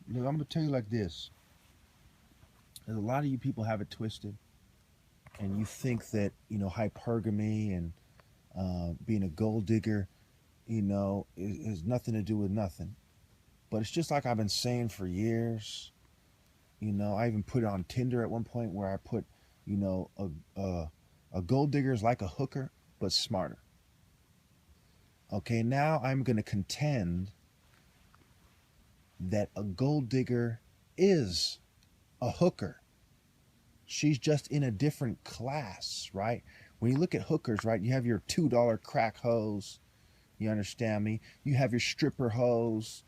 Look, I'm gonna tell you like this. There's a lot of you people have it twisted, and you think that hypergamy and being a gold digger, is nothing to do with nothing. But it's just like I've been saying for years. I even put it on Tinder at one point where I put, you know, a a, a gold digger is like a hooker but smarter. Okay, now I'm going to contend that a gold digger is a hooker. She's just in a different class, right? When you look at hookers, right, you have your $2 crack hose. You understand me? You have your stripper hose.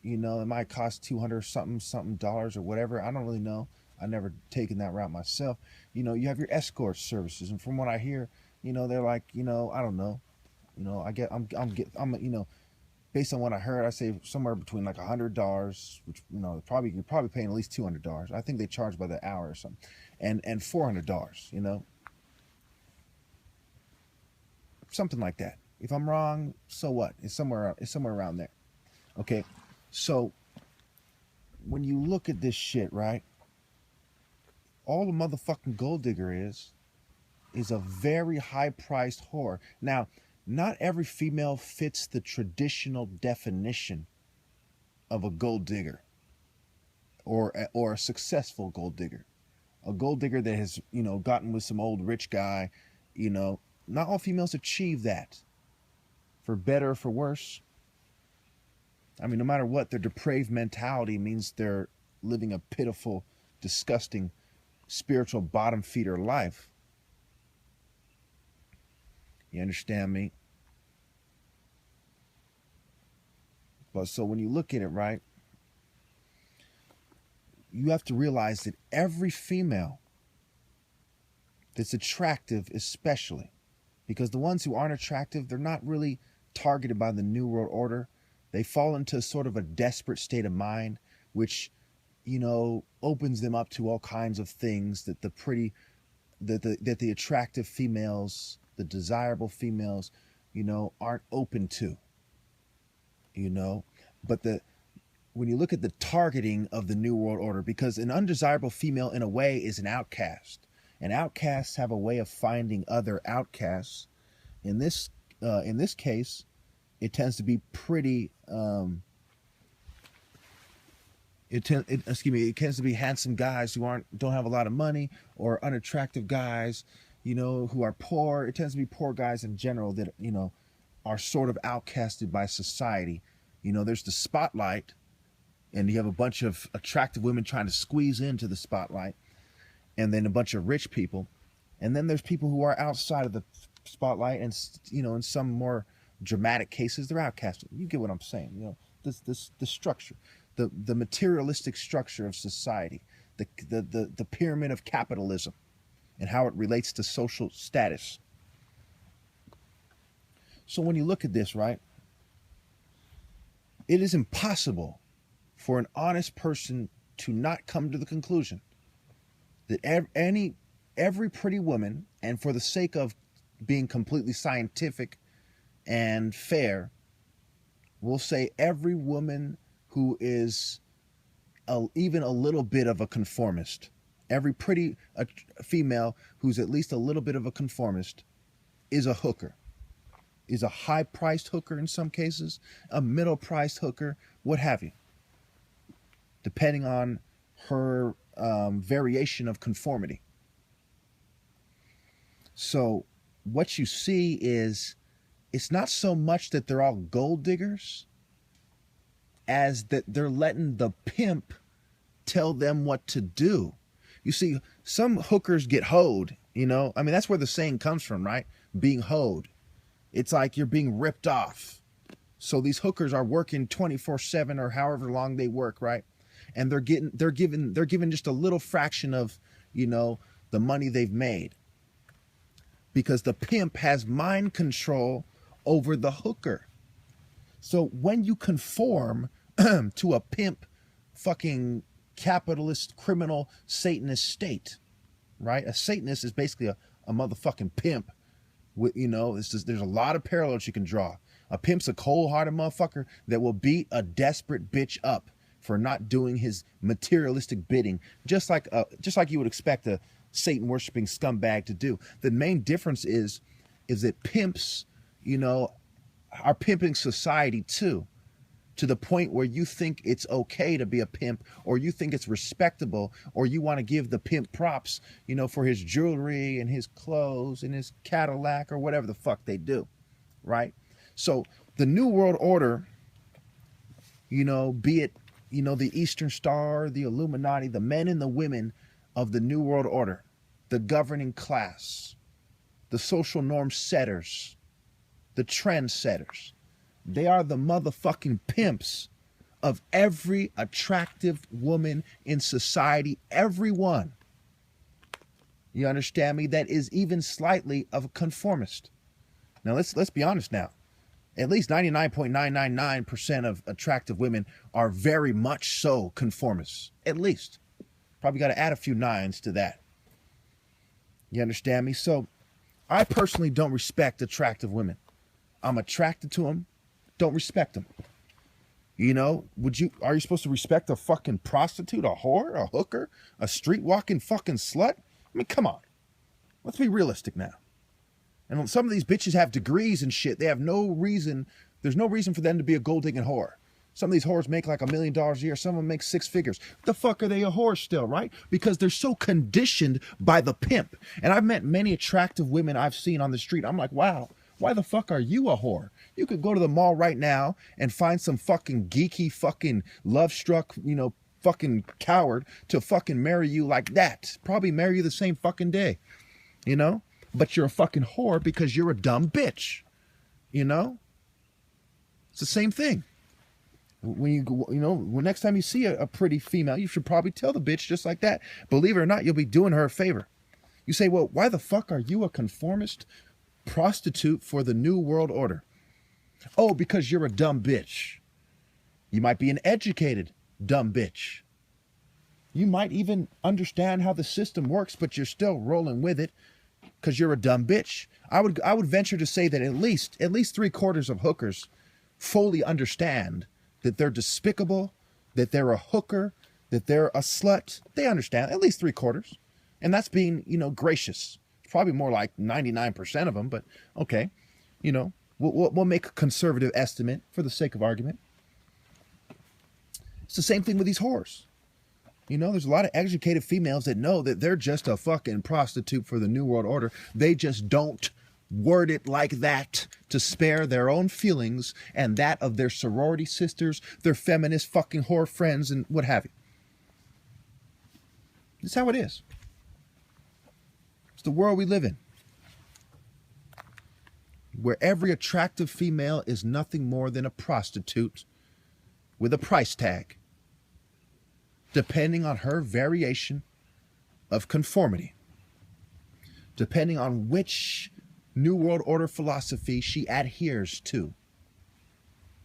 It might cost 200 something dollars or whatever. I don't really know. I never taken that route myself. You have your escort services, and from what I hear, they're like, I don't know. I get, I'm, based on what I heard, I say somewhere between like $100, which probably you're probably paying at least $200. I think they charge by the hour or something, and $400. Something like that. If I'm wrong, so what? It's somewhere around there. Okay, so when you look at this shit, right? All the motherfucking gold digger is a very high priced whore. Now, not every female fits the traditional definition of a gold digger or a successful gold digger. A gold digger that has, gotten with some old rich guy, you know, not all females achieve that, for better or for worse. I mean, no matter what, their depraved mentality means they're living a pitiful, disgusting, spiritual bottom feeder life. You understand me? But so when you look at it, right, you have to realize that every female that's attractive, especially, because the ones who aren't attractive, they're not really targeted by the New World Order. They fall into sort of a desperate state of mind, which, opens them up to all kinds of things that the attractive females, the desirable females, aren't open to. you know but when you look at the targeting of the New World Order, because an undesirable female in a way is an outcast, and outcasts have a way of finding other outcasts. In this case, it tends to be pretty it tends to be handsome guys who don't have a lot of money, or unattractive guys, who are poor. It tends to be poor guys in general that are sort of outcasted by society. There's the spotlight, and you have a bunch of attractive women trying to squeeze into the spotlight, and then a bunch of rich people, and then there's people who are outside of the spotlight, and in some more dramatic cases, they're outcasted. You get what I'm saying? The structure, the materialistic structure of society, the pyramid of capitalism, and how it relates to social status. So when you look at this, right, it is impossible for an honest person to not come to the conclusion that every pretty woman, and for the sake of being completely scientific and fair, we'll say every woman who is even a little bit of a conformist, every pretty female who's at least a little bit of a conformist, is a hooker, is a high-priced hooker in some cases, a middle-priced hooker, what have you, depending on her variation of conformity. So what you see is, it's not so much that they're all gold diggers as that they're letting the pimp tell them what to do. You see, some hookers get hoed, I mean, that's where the saying comes from, right? Being hoed. It's like you're being ripped off. So these hookers are working 24/7 or however long they work, right? And they're given just a little fraction of, the money they've made, because the pimp has mind control over the hooker. So when you conform to a pimp fucking capitalist criminal Satanist state, right? A Satanist is basically a motherfucking pimp. There's a lot of parallels you can draw. A pimp's a cold-hearted motherfucker that will beat a desperate bitch up. for not doing his materialistic bidding, just like you would expect a Satan worshiping scumbag to do. The main difference is that pimps, are pimping society too, to the point where you think it's okay to be a pimp, or you think it's respectable, or you want to give the pimp props, for his jewelry and his clothes and his Cadillac or whatever the fuck they do, right? So the New World Order, be it, the Eastern Star, the Illuminati, the men and the women of the New World Order, the governing class, the social norm setters, the trend setters, they are the motherfucking pimps of every attractive woman in society, everyone. You understand me? That is even slightly of a conformist. Now let's be honest now. At least 99.999% of attractive women are very much so conformists. At least. Probably got to add a few nines to that. You understand me? So I personally don't respect attractive women. I'm attracted to them. Don't respect them. Are you supposed to respect a fucking prostitute, a whore, a hooker, a street walking fucking slut? I mean, come on. Let's be realistic now. And some of these bitches have degrees and shit. They have no reason. There's no reason for them to be a gold digging whore. Some of these whores make like $1 million a year. Some of them make 6 figures. The fuck are they a whore still, right? Because they're so conditioned by the pimp. And I've met many attractive women I've seen on the street. I'm like, wow, why the fuck are you a whore? You could go to the mall right now and find some fucking geeky fucking love-struck, fucking coward to fucking marry you like that. Probably marry you the same fucking day, But you're a fucking whore because you're a dumb bitch, It's the same thing. When you go, when next time you see a pretty female, you should probably tell the bitch just like that. Believe it or not, you'll be doing her a favor. You say, well, why the fuck are you a conformist prostitute for the New World Order? Oh, because you're a dumb bitch. You might be an educated dumb bitch. You might even understand how the system works, but you're still rolling with it because you're a dumb bitch. I would venture to say that at least 3/4 of hookers fully understand that they're despicable, that they're a hooker, that they're a slut. They understand, at least 3/4. And that's being, gracious. It's probably more like 99% of them, but okay. We'll make a conservative estimate for the sake of argument. It's the same thing with these whores. There's a lot of educated females that know that they're just a fucking prostitute for the New World Order. They just don't word it like that to spare their own feelings and that of their sorority sisters, their feminist fucking whore friends, and what have you. That's how it is. It's the world we live in, where every attractive female is nothing more than a prostitute with a price tag, depending on her variation of conformity, depending on which New World Order philosophy she adheres to.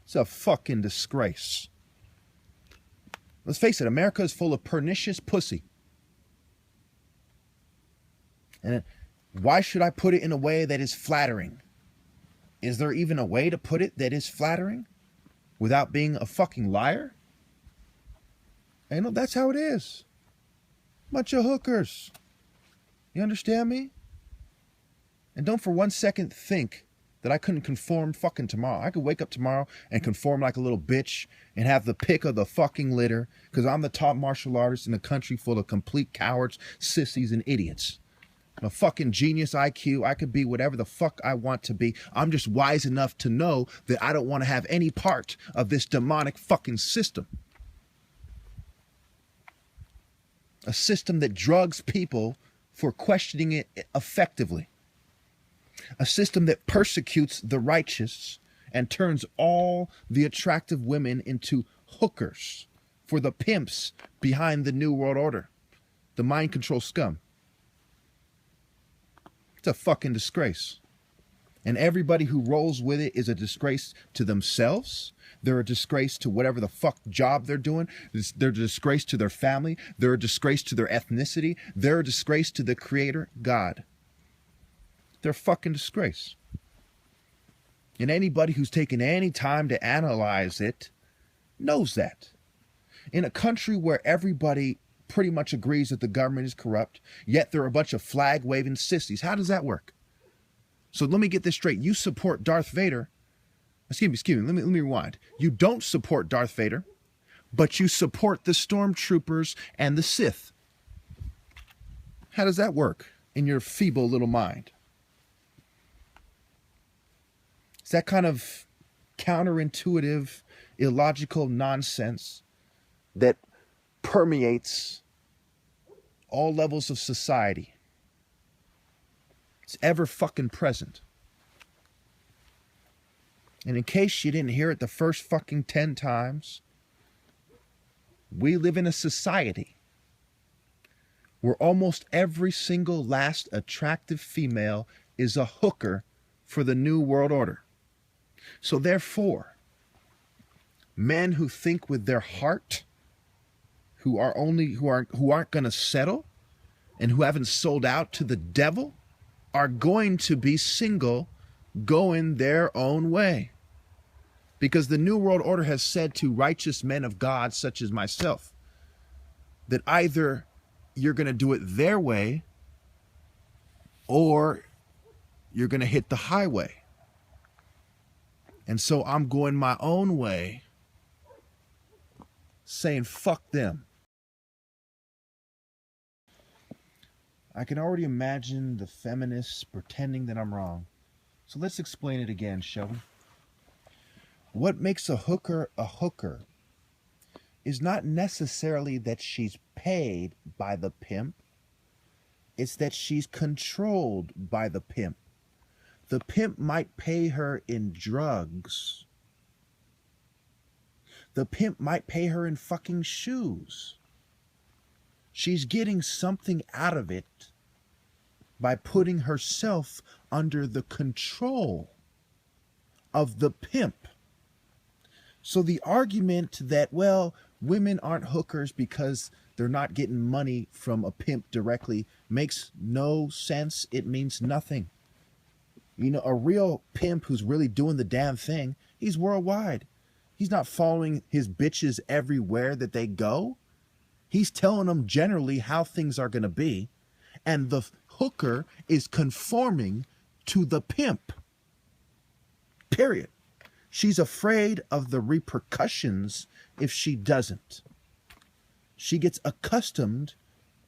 It's a fucking disgrace. Let's face it, America is full of pernicious pussy. And why should I put it in a way that is flattering? Is there even a way to put it that is flattering without being a fucking liar? That's how it is. Bunch of hookers. You understand me? And don't for 1 second think that I couldn't conform fucking tomorrow. I could wake up tomorrow and conform like a little bitch and have the pick of the fucking litter because I'm the top martial artist in a country full of complete cowards, sissies, and idiots. I'm a fucking genius IQ. I could be whatever the fuck I want to be. I'm just wise enough to know that I don't want to have any part of this demonic fucking system. A system that drugs people for questioning it effectively. A system that persecutes the righteous and turns all the attractive women into hookers for the pimps behind the New World Order, the mind control scum. It's a fucking disgrace. And everybody who rolls with it is a disgrace to themselves. They're a disgrace to whatever the fuck job they're doing. They're a disgrace to their family. They're a disgrace to their ethnicity. They're a disgrace to the Creator, God. They're a fucking disgrace. And anybody who's taken any time to analyze it knows that. In a country where everybody pretty much agrees that the government is corrupt, yet there are a bunch of flag-waving sissies. How does that work? So let me get this straight. You support Darth Vader. Excuse me, let me rewind. You don't support Darth Vader, but you support the stormtroopers and the Sith. How does that work in your feeble little mind? It's that kind of counterintuitive, illogical nonsense that permeates all levels of society. It's ever fucking present. And in case you didn't hear it the first fucking 10 times, we live in a society where almost every single last attractive female is a hooker for the New World Order. So therefore, men who think with their heart, who aren't going to settle, and who haven't sold out to the devil, are going to be single, going their own way. Because the New World Order has said to righteous men of God, such as myself, that either you're going to do it their way, or you're going to hit the highway. And so I'm going my own way, saying, fuck them. I can already imagine the feminists pretending that I'm wrong. So let's explain it again, shall we? What makes a hooker is not necessarily that she's paid by the pimp. It's that she's controlled by the pimp. The pimp might pay her in drugs. The pimp might pay her in fucking shoes. She's getting something out of it by putting herself under the control of the pimp. So the argument that, well, women aren't hookers because they're not getting money from a pimp directly makes no sense. It means nothing. You know, a real pimp who's really doing the damn thing, he's worldwide. He's not following his bitches everywhere that they go. He's telling them generally how things are going to be. And the hooker is conforming to the pimp. Period. She's afraid of the repercussions if she doesn't. She gets accustomed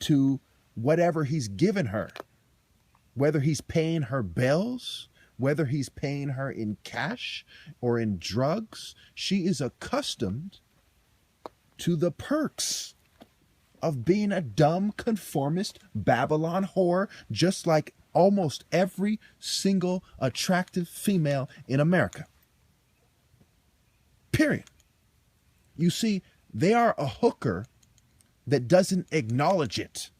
to whatever he's given her. Whether he's paying her bills, whether he's paying her in cash or in drugs, she is accustomed to the perks of being a dumb, conformist, Babylon whore, just like almost every single attractive female in America. Period. You see, they are a hooker that doesn't acknowledge it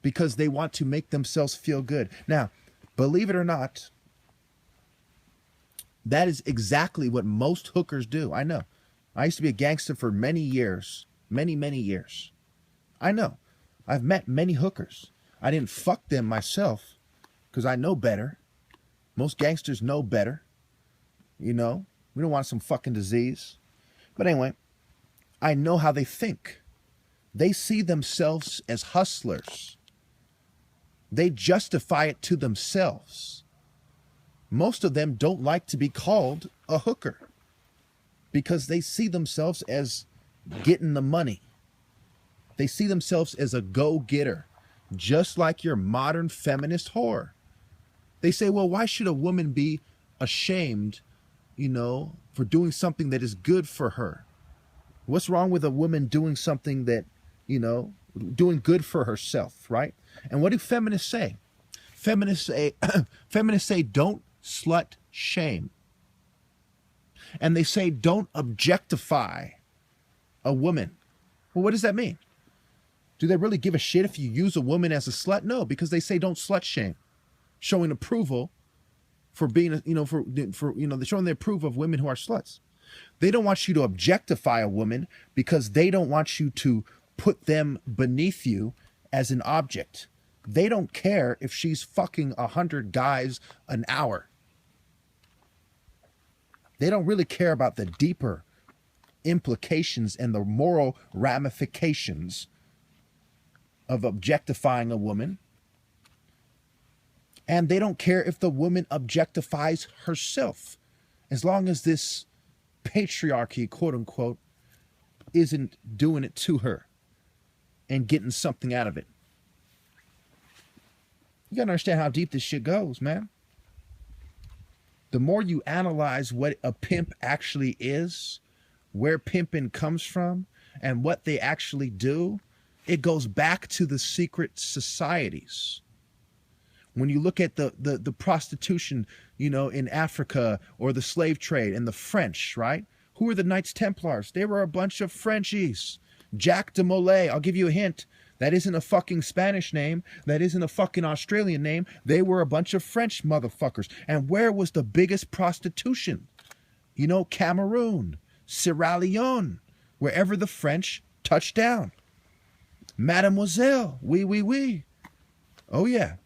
because they want to make themselves feel good. Now, believe it or not, that is exactly what most hookers do. I know. I used to be a gangster for many years. Many, many years. I know. I've met many hookers. I didn't fuck them myself because I know better. Most gangsters know better. You know, we don't want some fucking disease. But anyway, I know how they think. They see themselves as hustlers. They justify it to themselves. Most of them don't like to be called a hooker because they see themselves as getting the money. They see themselves as a go-getter, just like your modern feminist whore. They say, well, why should a woman be ashamed, you know, for doing something that is good for her? What's wrong with a woman doing something that, you know, doing good for herself, right? And what do feminists say? Feminists say, don't slut shame. And they say, don't objectify a woman. Well, what does that mean? Do they really give a shit if you use a woman as a slut? No, because they say don't slut shame, showing approval for being, you know, for you know, they're showing their approval of women who are sluts. They don't want you to objectify a woman because they don't want you to put them beneath you as an object. They don't care if she's fucking 100 guys an hour. They don't really care about the deeper implications and the moral ramifications of objectifying a woman. And they don't care if the woman objectifies herself, as long as this patriarchy, quote unquote, isn't doing it to her and getting something out of it. You gotta understand how deep this shit goes, man. The more you analyze what a pimp actually is, where pimping comes from, and what they actually do, it goes back to the secret societies. When you look at the prostitution, in Africa, or the slave trade and the French, right? Who were the Knights Templars? They were a bunch of Frenchies. Jacques de Molay, I'll give you a hint. That isn't a fucking Spanish name. That isn't a fucking Australian name. They were a bunch of French motherfuckers. And where was the biggest prostitution? Cameroon, Sierra Leone, wherever the French touched down. Mademoiselle, oui. Oh yeah.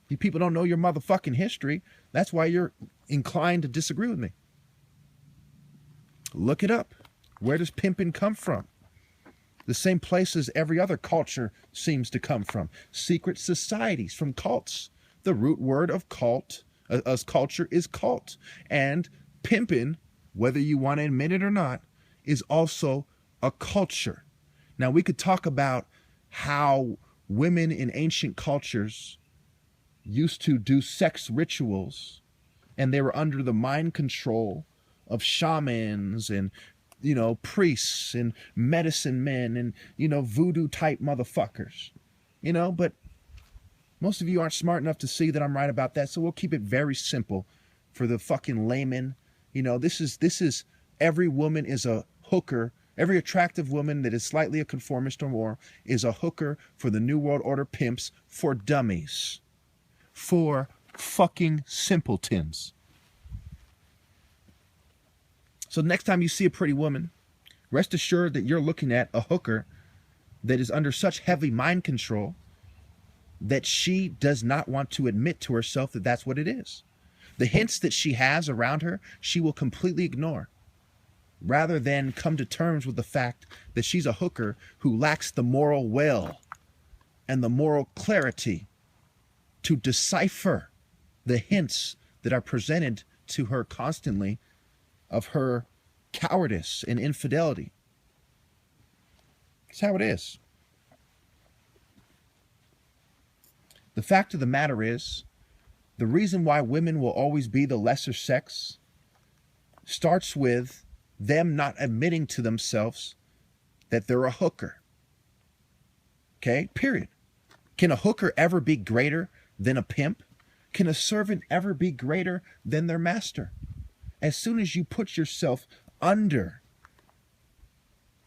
You people don't know your motherfucking history. That's why you're inclined to disagree with me. Look it up. Where does pimping come from? The same places every other culture seems to come from. Secret societies, from cults. The root word of cult, as culture, is cult. And pimping, whether you want to admit it or not, is also a culture. Now, we could talk about how women in ancient cultures used to do sex rituals, and they were under the mind control of shamans and priests and medicine men and, voodoo type motherfuckers, but most of you aren't smart enough to see that I'm right about that. So we'll keep it very simple for the fucking layman. This is every woman is a hooker. Every attractive woman that is slightly a conformist or more is a hooker for the New World Order pimps, for dummies, for fucking simpletons. So next time you see a pretty woman, rest assured that you're looking at a hooker that is under such heavy mind control that she does not want to admit to herself that that's what it is. The hints that she has around her, she will completely ignore, rather than come to terms with the fact that she's a hooker who lacks the moral will and the moral clarity to decipher the hints that are presented to her constantly of her cowardice and infidelity. It's how it is. The fact of the matter is, the reason why women will always be the lesser sex starts with them not admitting to themselves that they're a hooker. Okay, period. Can a hooker ever be greater than a pimp? Can a servant ever be greater than their master? As soon as you put yourself under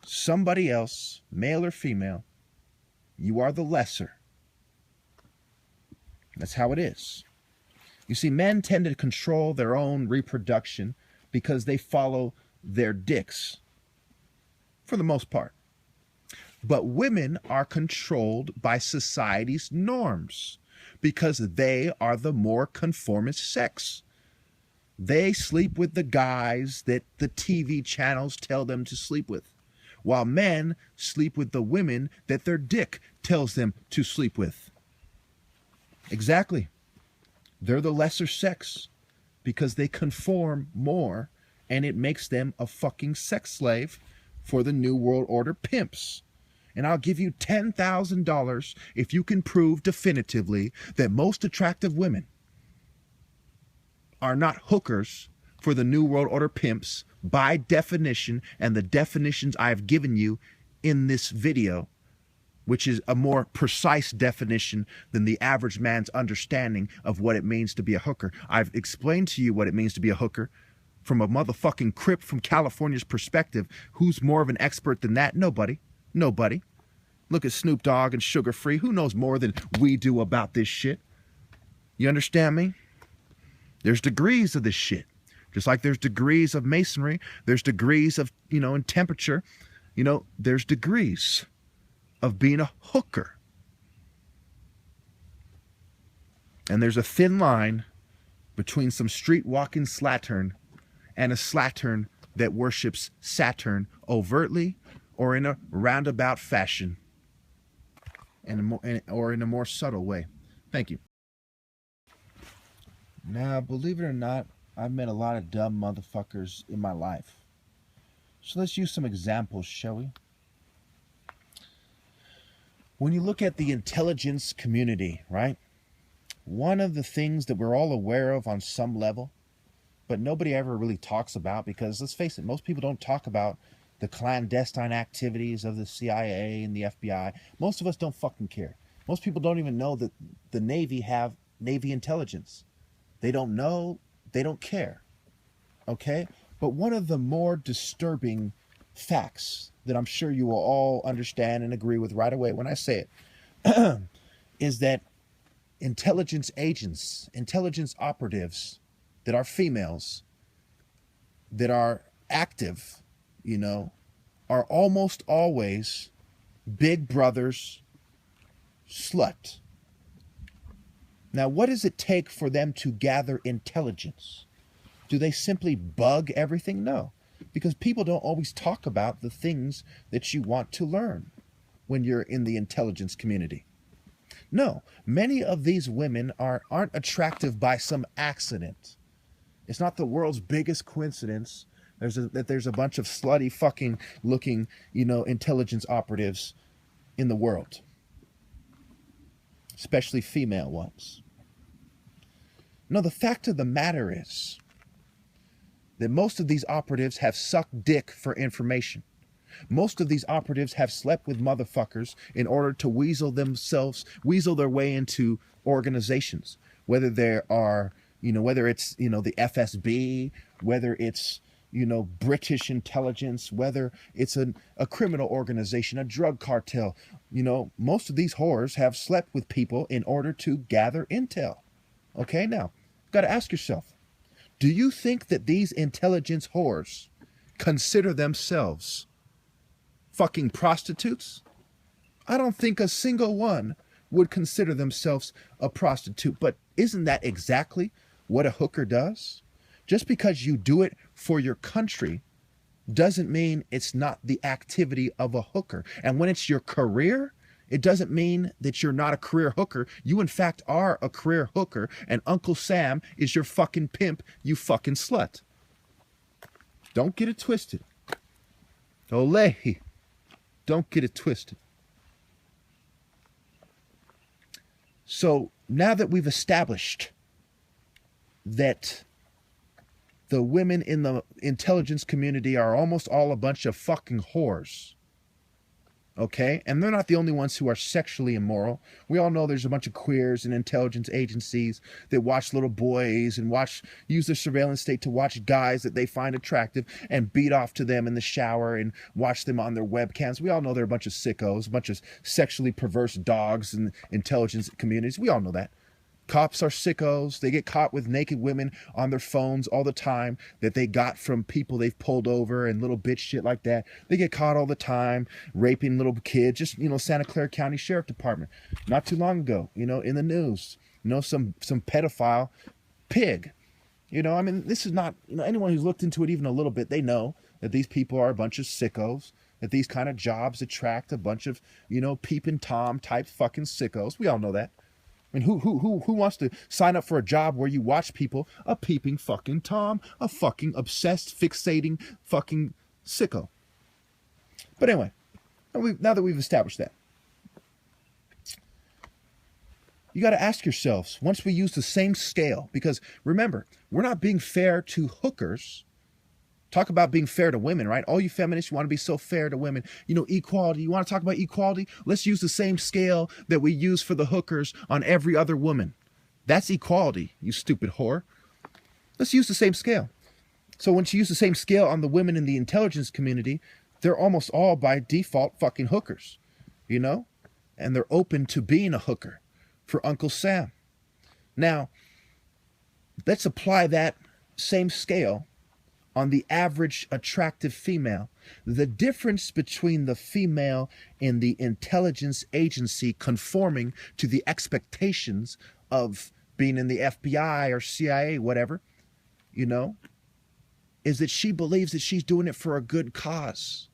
somebody else, male or female, you are the lesser. That's how it is. You see, men tend to control their own reproduction because they follow their dicks, for the most part. But women are controlled by society's norms because they are the more conformist sex. They sleep with the guys that the TV channels tell them to sleep with, while men sleep with the women that their dick tells them to sleep with. Exactly. They're the lesser sex because they conform more, and it makes them a fucking sex slave for the New World Order pimps. And I'll give you $10,000 if you can prove definitively that most attractive women are not hookers for the New World Order pimps by definition, and the definitions I've given you in this video, which is a more precise definition than the average man's understanding of what it means to be a hooker. I've explained to you what it means to be a hooker from a motherfucking Crip from California's perspective. Who's more of an expert than that? Nobody. Nobody. Look at Snoop Dogg and Sugar Free. Who knows more than we do about this shit? You understand me? There's degrees of this shit. Just like there's degrees of masonry, there's degrees of, in temperature, there's degrees of being a hooker. And there's a thin line between some street walking slattern and a slattern that worships Saturn overtly or in a roundabout fashion, or in a more subtle way. Thank you. Now, believe it or not, I've met a lot of dumb motherfuckers in my life. So let's use some examples, shall we? When you look at the intelligence community, right? One of the things that we're all aware of on some level, but nobody ever really talks about, because let's face it, most people don't talk about the clandestine activities of the CIA and the FBI. Most of us don't fucking care. Most people don't even know that the Navy have Navy intelligence. They don't know, they don't care. Okay? But one of the more disturbing facts that I'm sure you will all understand and agree with right away when I say it is that intelligence agents, intelligence operatives that are females, that are active, are almost always Big Brother's slut. Now, what does it take for them to gather intelligence? Do they simply bug everything? No, because people don't always talk about the things that you want to learn when you're in the intelligence community. No, many of these women aren't attractive by some accident. It's not the world's biggest coincidence that there's a bunch of slutty fucking looking, intelligence operatives in the world, especially female ones. No, the fact of the matter is that most of these operatives have sucked dick for information. Most of these operatives have slept with motherfuckers in order to weasel their way into organizations, whether there are, whether it's, the FSB, whether it's, British intelligence, whether it's a criminal organization, a drug cartel. Most of these whores have slept with people in order to gather intel. Okay, now, you've got to ask yourself, do you think that these intelligence whores consider themselves fucking prostitutes? I don't think a single one would consider themselves a prostitute. But isn't that exactly what a hooker does? Just because you do it for your country doesn't mean it's not the activity of a hooker. And when it's your career, it doesn't mean that you're not a career hooker. You, in fact, are a career hooker, and Uncle Sam is your fucking pimp, you fucking slut. Don't get it twisted. Olay. Don't get it twisted. So now that we've established that the women in the intelligence community are almost all a bunch of fucking whores, okay? And they're not the only ones who are sexually immoral. We all know there's a bunch of queers and intelligence agencies that watch little boys and use their surveillance state to watch guys that they find attractive and beat off to them in the shower and watch them on their webcams. We all know they're a bunch of sickos, a bunch of sexually perverse dogs in intelligence communities. We all know that. Cops are sickos. They get caught with naked women on their phones all the time that they got from people they've pulled over and little bitch shit like that. They get caught all the time raping little kids. Just, Santa Clara County Sheriff Department. Not too long ago, in the news, some pedophile pig. This is not, anyone who's looked into it even a little bit, they know that these people are a bunch of sickos, that these kind of jobs attract a bunch of, peeping Tom type fucking sickos. We all know that. I mean, who wants to sign up for a job where you watch people, a peeping fucking Tom, a fucking obsessed, fixating fucking sicko? But anyway, now that we've established that, you got to ask yourselves, once we use the same scale, because remember, we're not being fair to hookers. Talk about being fair to women, right? All you feminists, you want to be so fair to women. Equality. You want to talk about equality? Let's use the same scale that we use for the hookers on every other woman. That's equality, you stupid whore. Let's use the same scale. So once you use the same scale on the women in the intelligence community, they're almost all by default fucking hookers, And they're open to being a hooker for Uncle Sam. Now, let's apply that same scale on the average attractive female. The difference between the female in the intelligence agency conforming to the expectations of being in the FBI or CIA, whatever, is that she believes that she's doing it for a good cause.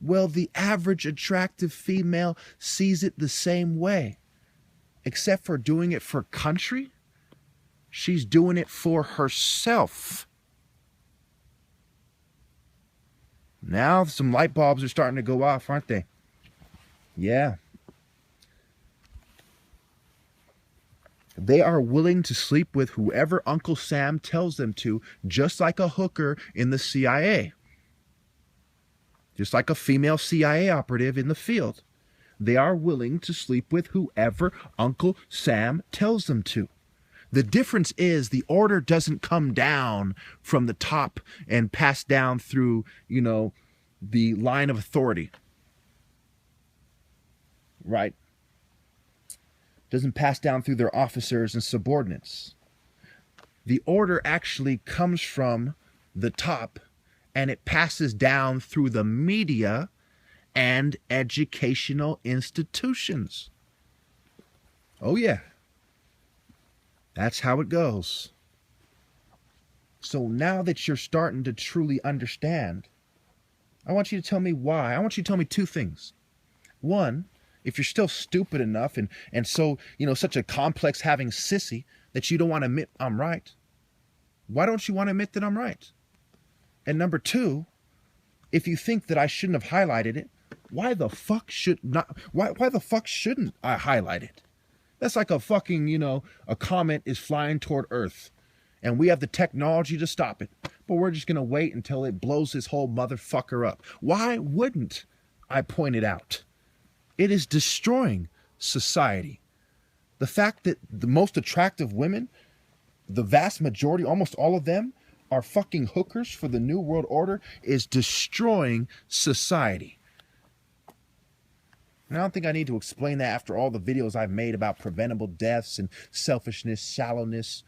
Well, the average attractive female sees it the same way, except for doing it for country. She's doing it for herself. Now some light bulbs are starting to go off, aren't they? Yeah. They are willing to sleep with whoever Uncle Sam tells them to, just like a hooker in the CIA. Just like a female CIA operative in the field. They are willing to sleep with whoever Uncle Sam tells them to. The difference is the order doesn't come down from the top and pass down through, the line of authority. Right? Doesn't pass down through their officers and subordinates. The order actually comes from the top, and it passes down through the media and educational institutions. Oh yeah. That's how it goes. So now that you're starting to truly understand, I want you to tell me why. I want you to tell me two things. One, if you're still stupid enough and so, such a complex having sissy that you don't want to admit I'm right, why don't you want to admit that I'm right? And number two, if you think that I shouldn't have highlighted it, why the fuck shouldn't I highlight it? That's like a fucking, a comet is flying toward Earth and we have the technology to stop it, but we're just going to wait until it blows this whole motherfucker up. Why wouldn't I point it out? It is destroying society. The fact that the most attractive women, the vast majority, almost all of them, are fucking hookers for the New World Order is destroying society. And I don't think I need to explain that after all the videos I've made about preventable deaths and selfishness, shallowness,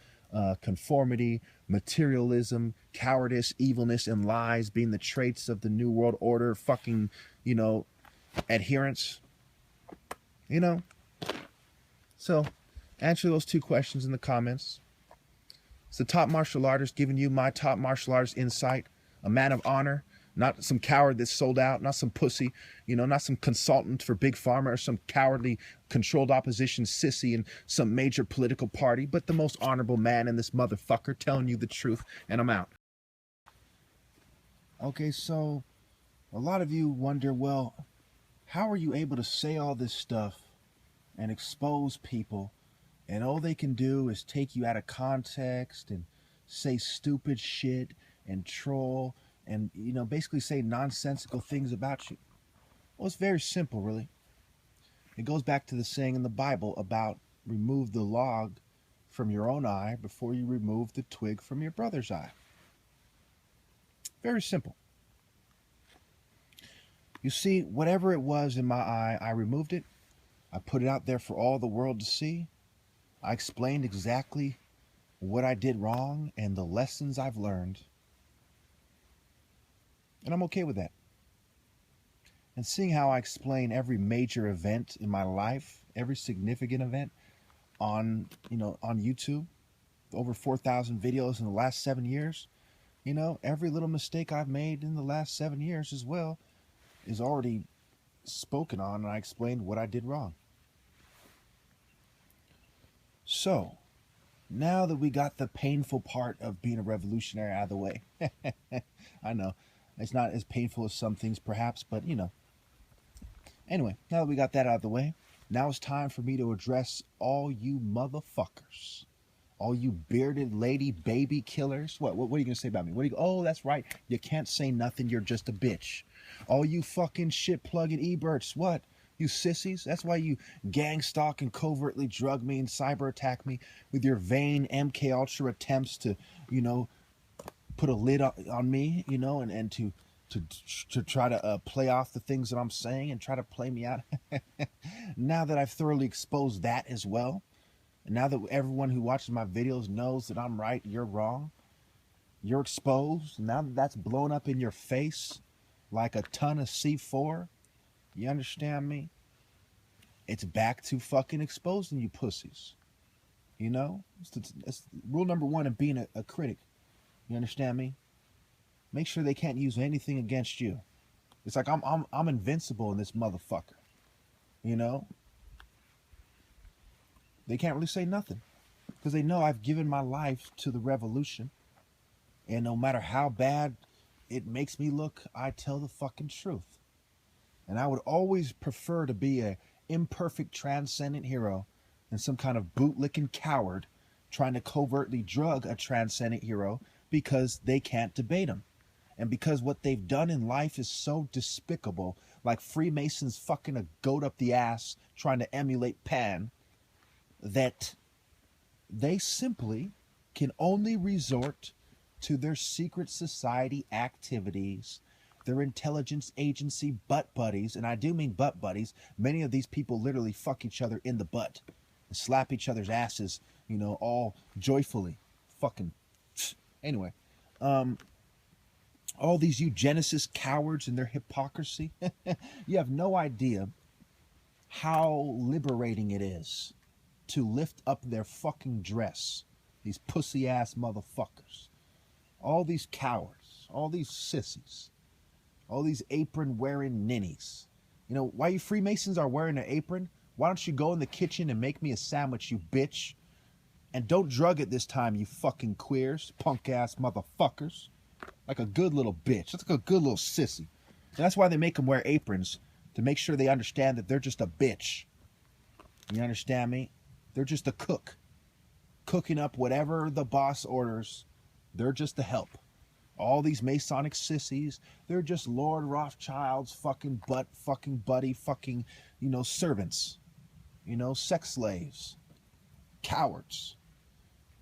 conformity, materialism, cowardice, evilness, and lies being the traits of the New World Order, fucking, adherence. So answer those two questions in the comments. It's the top martial artist giving you my top martial artist insight, a man of honor, not some coward that's sold out, not some pussy, not some consultant for Big Pharma or some cowardly controlled opposition sissy in some major political party, but the most honorable man in this motherfucker telling you the truth, and I'm out. Okay, so a lot of you wonder, well, how are you able to say all this stuff and expose people, and all they can do is take you out of context and say stupid shit and troll and, basically say nonsensical things about you? Well, it's very simple, really. It goes back to the saying in the Bible about remove the log from your own eye before you remove the twig from your brother's eye. Very simple. You see, whatever it was in my eye, I removed it. I put it out there for all the world to see. I explained exactly what I did wrong and the lessons I've learned. And I'm okay with that. And seeing how I explain every major event in my life, every significant event on YouTube, over 4,000 videos in the last 7 years, every little mistake I've made in the last 7 years as well is already spoken on, and I explained what I did wrong. So, now that we got the painful part of being a revolutionary out of the way, I know, it's not as painful as some things perhaps, but Anyway, now that we got that out of the way, now it's time for me to address all you motherfuckers. All you bearded lady baby killers. What are you going to say about me? Oh, that's right. You can't say nothing. You're just a bitch. All you fucking shit plugging eBerts. What? You sissies? That's why you gang stalk and covertly drug me and cyber attack me with your vain MK Ultra attempts to, put a lid on me, and to try to play off the things that I'm saying and try to play me out. Now that I've thoroughly exposed that as well, and now that everyone who watches my videos knows that I'm right, you're wrong, you're exposed, now that that's blown up in your face like a ton of C4, you understand me? It's back to fucking exposing you pussies. It's rule number one of being a critic. You understand me? Make sure they can't use anything against you. It's like I'm invincible in this motherfucker. You know? They can't really say nothing. Because they know I've given my life to the revolution. And no matter how bad it makes me look, I tell the fucking truth. And I would always prefer to be a imperfect transcendent hero than some kind of bootlicking coward trying to covertly drug a transcendent hero because they can't debate him. And because what they've done in life is so despicable, like Freemasons fucking a goat up the ass trying to emulate Pan, that they simply can only resort to their secret society activities, their intelligence agency butt buddies, and I do mean butt buddies. Many of these people literally fuck each other in the butt and slap each other's asses, you know, all joyfully. Fucking anyway. All these eugenicist cowards and their hypocrisy. You have no idea how liberating it is to lift up their fucking dress. These pussy ass motherfuckers. All these cowards. All these sissies. All these apron wearing ninnies. You know, why you Freemasons are wearing an apron? Why don't you go in the kitchen and make me a sandwich, you bitch? And don't drug it this time, you fucking queers, punk ass motherfuckers. Like a good little bitch. That's like a good little sissy. And that's why they make them wear aprons, to make sure they understand that they're just a bitch. You understand me? They're just a cook. Cooking up whatever the boss orders. They're just the help. All these Masonic sissies, they're just Lord Rothschild's fucking butt, fucking buddy, fucking, you know, servants. You know, sex slaves. Cowards.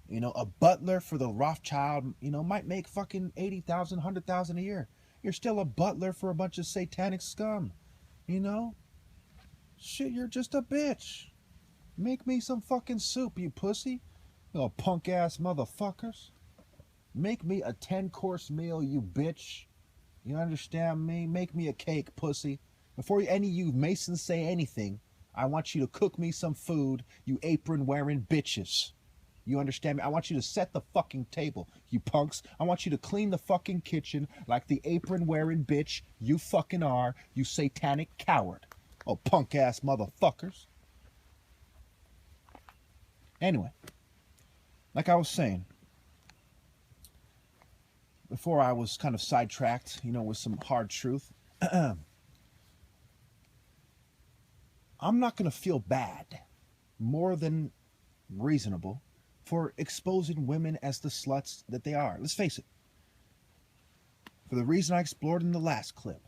You know, a butler for the Rothschild, you know, might make fucking 80,000, 100,000 a year. You're still a butler for a bunch of satanic scum. You know? Shit, you're just a bitch. Make me some fucking soup, you pussy. You little punk ass motherfuckers. Make me a 10-course meal, you bitch. You understand me? Make me a cake, pussy. Before any of you Masons say anything, I want you to cook me some food, you apron-wearing bitches. You understand me? I want you to set the fucking table, you punks. I want you to clean the fucking kitchen like the apron-wearing bitch you fucking are, you satanic coward. Oh, punk-ass motherfuckers. Anyway, like I was saying, before I was kind of sidetracked, you know, with some hard truth, I'm not going to feel bad, more than reasonable, for exposing women as the sluts that they are. Let's face it. For the reason I explored in the last clip.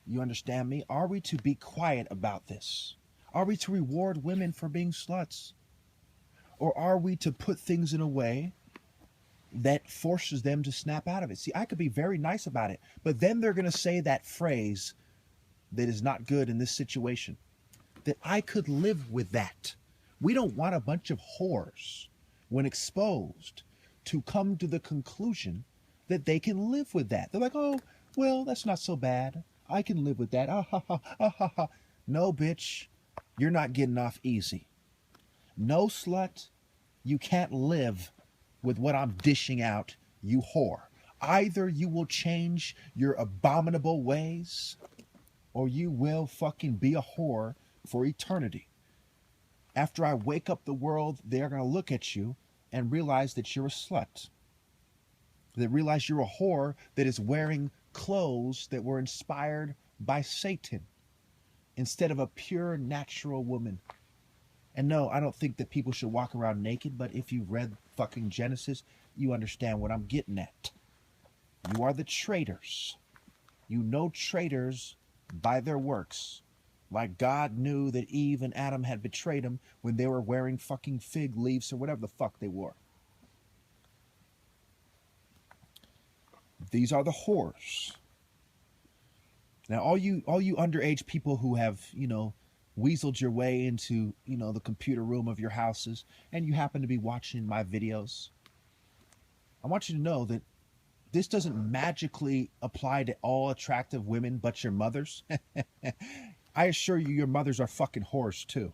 You understand me? Are we to be quiet about this? Are we to reward women for being sluts? Or are we to put things in a way that forces them to snap out of it? See, I could be very nice about it, but then they're going to say that phrase that is not good in this situation. That I could live with that. We don't want a bunch of whores, when exposed, to come to the conclusion that they can live with that. They're like, oh, well, that's not so bad. I can live with that. Ah, ha, ha, ah, ha, ha. No, bitch, you're not getting off easy. No, slut, you can't live with what I'm dishing out, you whore. Either you will change your abominable ways, or you will fucking be a whore for eternity. After I wake up the world, they're going to look at you and realize that you're a slut. They realize you're a whore that is wearing clothes that were inspired by Satan instead of a pure natural woman. And no, I don't think that people should walk around naked, but if you've read fucking Genesis, you understand what I'm getting at. You are the traitors. You know traitors by their works. Like God knew that Eve and Adam had betrayed him when they were wearing fucking fig leaves or whatever the fuck they wore. These are the whores. Now, all you underage people who have, you know, weaseled your way into, you know, the computer room of your houses, and you happen to be watching my videos, I want you to know that this doesn't magically apply to all attractive women but your mothers. I assure you, your mothers are fucking whores too.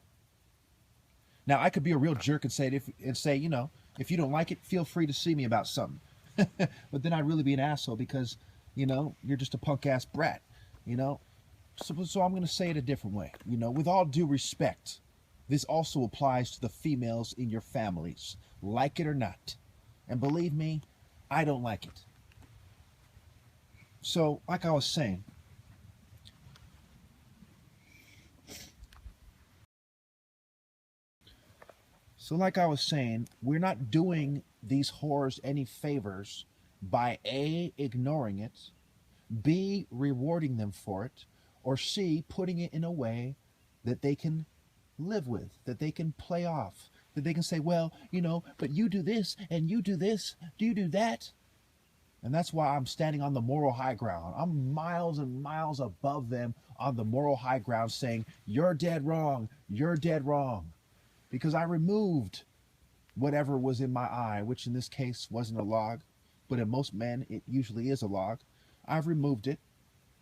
Now, I could be a real jerk and say, you know, if you don't like it, feel free to see me about something. But then I'd really be an asshole because, you're just a punk ass brat, you know? So I'm going to say it a different way. With all due respect, this also applies to the females in your families, like it or not. And believe me, I don't like it. So, like I was saying, we're not doing these whores any favors by A, ignoring it, B, rewarding them for it, or C, putting it in a way that they can live with, that they can play off, that they can say, well, but you do this and you do this, do you do that? And that's why I'm standing on the moral high ground. I'm miles and miles above them on the moral high ground saying, you're dead wrong, you're dead wrong. Because I removed whatever was in my eye, which in this case wasn't a log, but in most men it usually is a log. I've removed it,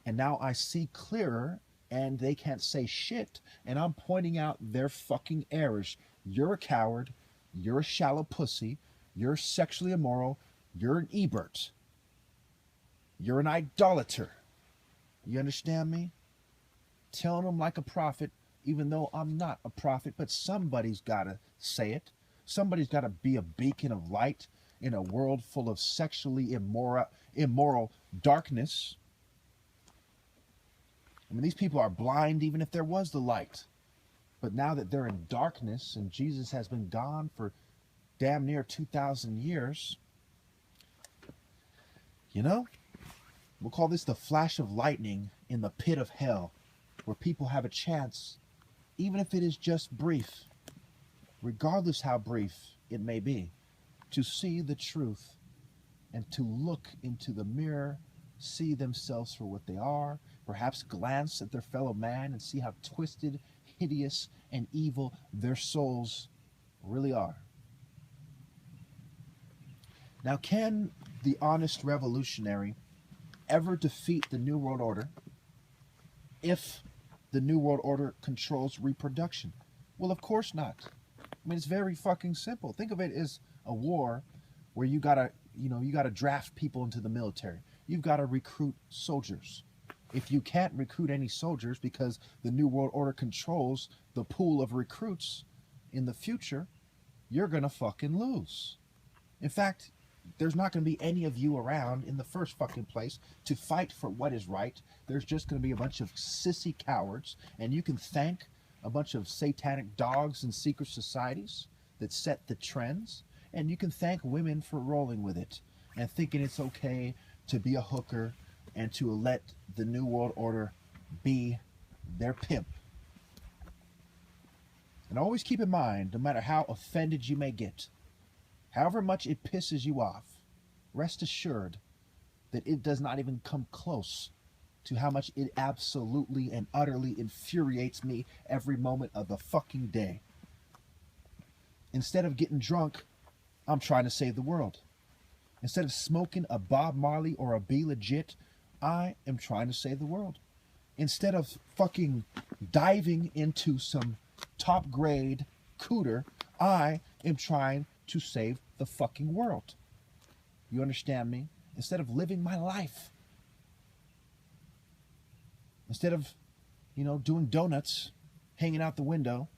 and now I see clearer, and they can't say shit, and I'm pointing out their fucking errors. You're a coward, you're a shallow pussy, you're sexually immoral, you're an Ebert, you're an idolater. You understand me? Telling them like a prophet, even though I'm not a prophet, but somebody's got to say it. Somebody's got to be a beacon of light in a world full of sexually immoral darkness. I mean, these people are blind even if there was the light. But now that they're in darkness and Jesus has been gone for damn near 2,000 years, we'll call this the flash of lightning in the pit of hell, where people have a chance, even if it is just brief, regardless how brief it may be, to see the truth and to look into the mirror, see themselves for what they are, perhaps glance at their fellow man and see how twisted, hideous, and evil their souls really are. Now, can the honest revolutionary ever defeat the New World Order if the New World Order controls reproduction? Well, of course not. I mean, it's very fucking simple. Think of it as a war where you gotta draft people into the military. You've got to recruit soldiers. If you can't recruit any soldiers because the New World Order controls the pool of recruits in the future, you're gonna fucking lose. In fact, there's not going to be any of you around in the first fucking place to fight for what is right. There's just going to be a bunch of sissy cowards, and you can thank a bunch of satanic dogs and secret societies that set the trends, and you can thank women for rolling with it and thinking it's okay to be a hooker and to let the New World Order be their pimp. And always keep in mind, no matter how offended you may get, however much it pisses you off, rest assured that it does not even come close to how much it absolutely and utterly infuriates me every moment of the fucking day. Instead of getting drunk, I'm trying to save the world. Instead of smoking a Bob Marley or a Be Legit, I am trying to save the world. Instead of fucking diving into some top grade cooter, I am trying to save the fucking world. You understand me? Instead of living my life, instead of, doing donuts, hanging out the window,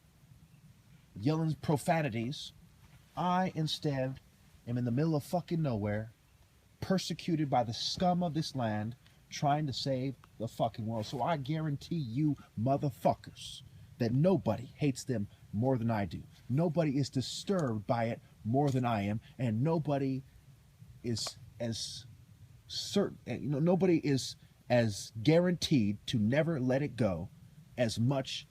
yelling profanities, I instead am in the middle of fucking nowhere, persecuted by the scum of this land, trying to save the fucking world. So I guarantee you motherfuckers that nobody hates them more than I do. Nobody is disturbed by it more than I am, and nobody is as certain, nobody is as guaranteed to never let it go as much